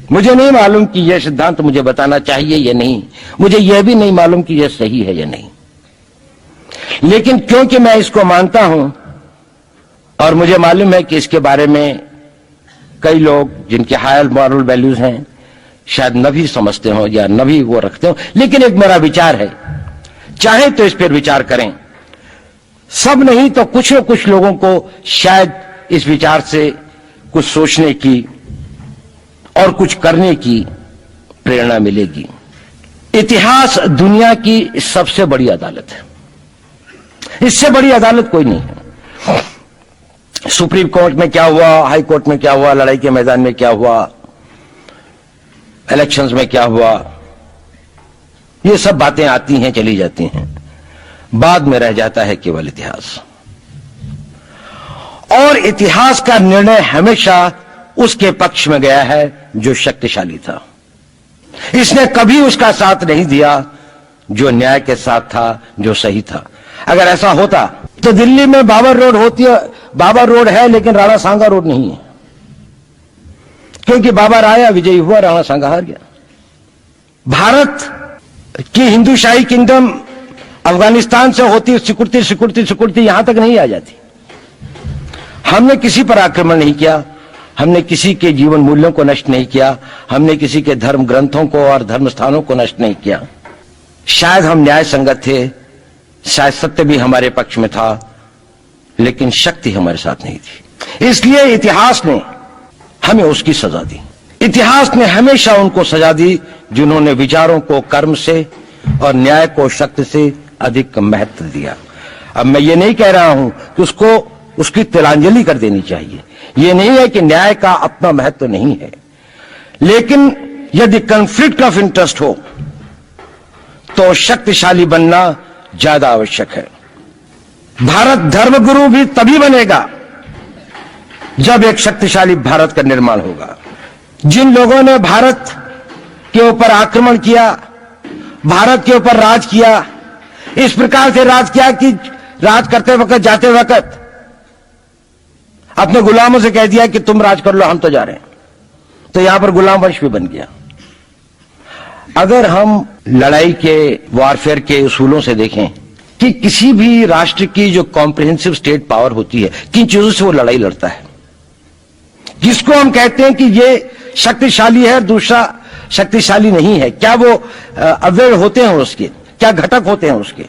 मुझे नहीं मालूम कि यह सिद्धांत मुझे बताना चाहिए या नहीं, मुझे यह भी नहीं मालूम कि यह सही है या नहीं, लेकिन क्योंकि मैं इसको मानता हूं और मुझे मालूम है कि इसके बारे में कई लोग जिनके हायर मॉरल वैल्यूज हैं शायद न भी समझते हो या न भी वो रखते हो, लेकिन एक मेरा विचार है, चाहे तो इस पर विचार करें। सब नहीं तो कुछ न कुछ लोगों को शायद इस विचार से कुछ सोचने की और कुछ करने की प्रेरणा मिलेगी। इतिहास दुनिया की सबसे बड़ी अदालत है, इससे बड़ी अदालत कोई नहीं है। सुप्रीम कोर्ट में क्या हुआ, हाई कोर्ट में क्या हुआ, लड़ाई के मैदान में क्या हुआ, इलेक्शंस में क्या हुआ, ये सब बातें आती हैं चली जाती हैं, बाद में रह जाता है केवल इतिहास। और इतिहास का निर्णय हमेशा उसके पक्ष में गया है जो शक्तिशाली था। इसने कभी उसका साथ नहीं दिया जो न्याय के साथ था, जो सही था। अगर ऐसा होता तो दिल्ली में बाबर रोड होती है, बाबर रोड है लेकिन राणा सांगा रोड नहीं है, क्योंकि बाबर आया, विजयी हुआ, राणा सांगा हार गया। भारत की हिंदूशाही किंगडम अफगानिस्तान से होती सिकुड़ती सिकुड़ती सिकुड़ती यहां तक नहीं आ जाती। हमने किसी पर आक्रमण नहीं किया, हमने किसी के जीवन मूल्यों को नष्ट नहीं किया, हमने किसी के धर्म ग्रंथों को और धर्म स्थानों को नष्ट नहीं किया। शायद हम न्याय संगत थे, शायद सत्य भी हमारे पक्ष में था, लेकिन शक्ति हमारे साथ नहीं थी। इसलिए इतिहास ने हमें उसकी सजा दी। इतिहास ने हमेशा उनको सजा दी जिन्होंने विचारों को कर्म से और न्याय को शक्ति से अधिक महत्व दिया। अब मैं ये नहीं कह रहा हूं कि उसकी तिलांजलि कर देनी चाहिए, यह नहीं है कि न्याय का अपना महत्व नहीं है, लेकिन यदि कॉन्फ्लिक्ट ऑफ इंटरेस्ट हो तो शक्तिशाली बनना ज्यादा आवश्यक है। भारत धर्मगुरु भी तभी बनेगा जब एक शक्तिशाली भारत का निर्माण होगा। जिन लोगों ने भारत के ऊपर आक्रमण किया, भारत के ऊपर राज किया, इस प्रकार से राज किया कि राज करते वक्त, जाते वक्त अपने गुलामों से कह दिया कि तुम राज कर लो, हम तो जा रहे हैं, तो यहां पर गुलाम वंश भी बन गया। अगर हम लड़ाई के वॉरफेयर के उसूलों से देखें कि किसी भी राष्ट्र की जो कॉम्प्रिहेंसिव स्टेट पावर होती है, किन चीजों से वो लड़ाई लड़ता है, जिसको हम कहते हैं कि ये शक्तिशाली है, दूसरा शक्तिशाली नहीं है, क्या वो अवयव होते हैं उसके, क्या घटक होते हैं उसके।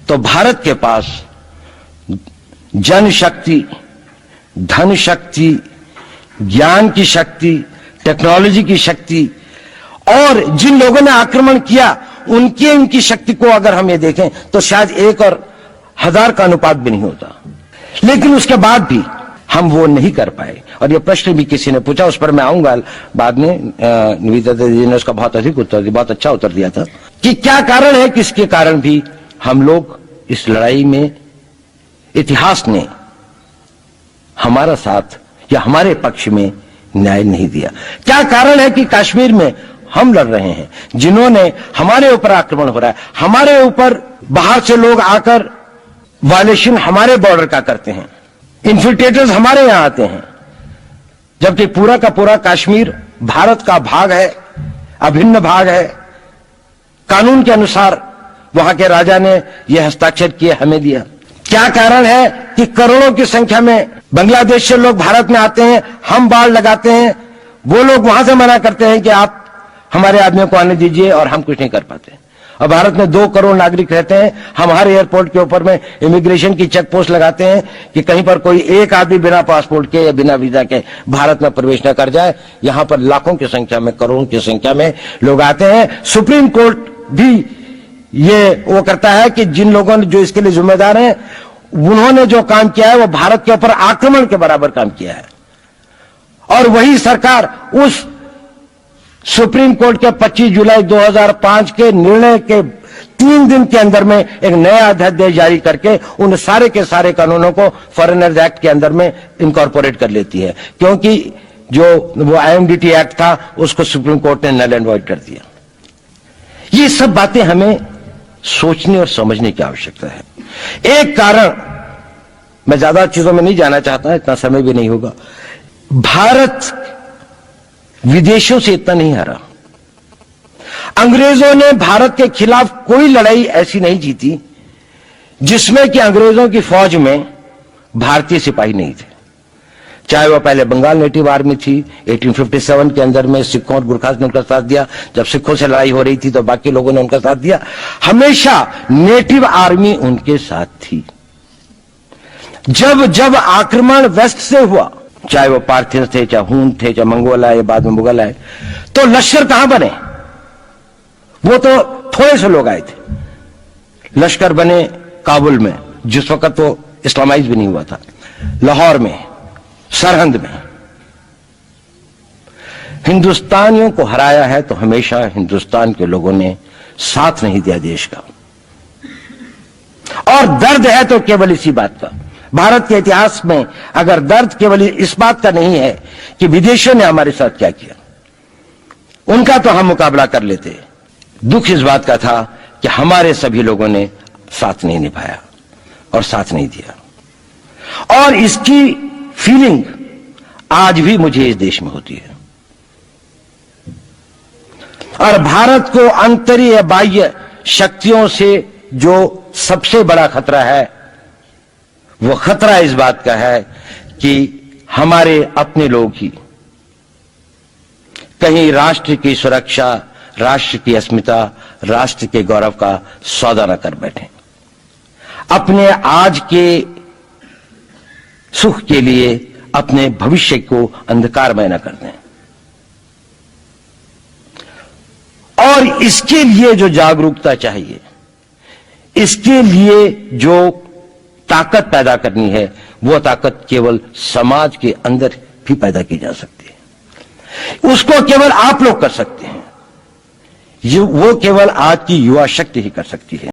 तो भारत के पास जनशक्ति, धन शक्ति, ज्ञान की शक्ति, टेक्नोलॉजी की शक्ति, और जिन लोगों ने आक्रमण किया उनकी शक्ति को अगर हम ये देखें तो शायद 1 और 1000 का अनुपात भी नहीं होता। लेकिन उसके बाद भी हम वो नहीं कर पाए। और ये प्रश्न भी किसी ने पूछा, उस पर मैं आऊंगा बाद में। निवेदिता जी ने उसका बहुत अधिक उत्तर दिया, बहुत अच्छा उत्तर दिया था कि क्या कारण है, किसके कारण भी हम लोग इस लड़ाई में इतिहास ने हमारा साथ या हमारे पक्ष में न्याय नहीं दिया। क्या कारण है कि कश्मीर में हम लड़ रहे हैं, जिन्होंने हमारे ऊपर आक्रमण हो रहा है, हमारे ऊपर बाहर से लोग आकर वायलेशन हमारे बॉर्डर का करते हैं, इन्फिल्ट्रेटर्स हमारे यहां आते हैं, जबकि पूरा का पूरा कश्मीर भारत का भाग है, अभिन्न भाग है। कानून के अनुसार वहां के राजा ने यह हस्ताक्षर किए, हमें दिया। क्या कारण है कि करोड़ों की संख्या में बांग्लादेश से लोग भारत में आते हैं, हम बाड़ लगाते हैं, वो लोग वहां से मना करते हैं कि आप हमारे आदमियों को आने दीजिए, और हम कुछ नहीं कर पाते। और भारत में 2 करोड़ नागरिक रहते हैं, हम हर एयरपोर्ट के ऊपर में इमिग्रेशन की चेक पोस्ट लगाते हैं कि कहीं पर कोई एक आदमी बिना पासपोर्ट के या बिना वीजा के भारत में प्रवेश न कर जाए। यहां पर लाखों की संख्या में, करोड़ों की संख्या में लोग आते हैं। सुप्रीम कोर्ट भी ये वो करता है कि जिन लोगों ने जो इसके लिए जिम्मेदार हैं, उन्होंने जो काम किया है वो भारत के ऊपर आक्रमण के बराबर काम किया है। और वही सरकार उस सुप्रीम कोर्ट के 25 जुलाई 2005 के निर्णय के 3 दिन के अंदर में एक नया अध्यादेश जारी करके उन सारे के सारे कानूनों को फॉरेनर्स एक्ट के अंदर में इनकॉर्पोरेट कर लेती है, क्योंकि जो वो IMDT एक्ट था उसको सुप्रीम कोर्ट ने नल एंड वॉइड कर दिया। ये सब बातें हमें सोचने और समझने की आवश्यकता है। एक कारण, मैं ज्यादा चीजों में नहीं जाना चाहता, इतना समय भी नहीं होगा। भारत विदेशों से इतना नहीं हारा। अंग्रेजों ने भारत के खिलाफ कोई लड़ाई ऐसी नहीं जीती जिसमें कि अंग्रेजों की फौज में भारतीय सिपाही नहीं थे। चाहे वह पहले बंगाल नेटिव आर्मी थी, 1857 के अंदर में सिखों और गुरखास ने उनका साथ दिया। जब सिखों से लड़ाई हो रही थी तो बाकी लोगों ने उनका साथ दिया। हमेशा नेटिव आर्मी उनके साथ थी। जब जब आक्रमण वेस्ट से हुआ, चाहे वो पार्थियन थे, चाहे हून थे, चाहे मंगोल आए, बाद में मुगल आए, तो लश्कर कहां बने? वो तो थोड़े से लोग आए थे। लश्कर बने काबुल में, जिस वक्त वो इस्लामाइज भी नहीं हुआ था, लाहौर में, सरहंद में। हिंदुस्तानियों को हराया है तो हमेशा हिंदुस्तान के लोगों ने साथ नहीं दिया देश का। और दर्द है तो केवल इसी बात का। भारत के इतिहास में अगर दर्द केवल इस बात का नहीं है कि विदेशों ने हमारे साथ क्या किया, उनका तो हम मुकाबला कर लेते। दुख इस बात का था कि हमारे सभी लोगों ने साथ नहीं निभाया और साथ नहीं दिया। और इसकी फीलिंग आज भी मुझे इस देश में होती है। और भारत को आंतरिक या बाह्य शक्तियों से जो सबसे बड़ा खतरा है, वो खतरा इस बात का है कि हमारे अपने लोग ही कहीं राष्ट्र की सुरक्षा, राष्ट्र की अस्मिता, राष्ट्र के गौरव का सौदा न कर बैठे, अपने आज के सुख के लिए अपने भविष्य को अंधकारमय न कर दें। और इसके लिए जो जागरूकता चाहिए, इसके लिए जो ताकत पैदा करनी है, वो ताकत केवल समाज के अंदर भी पैदा की जा सकती है। उसको केवल आप लोग कर सकते हैं। वो केवल आज की युवा शक्ति ही कर सकती है।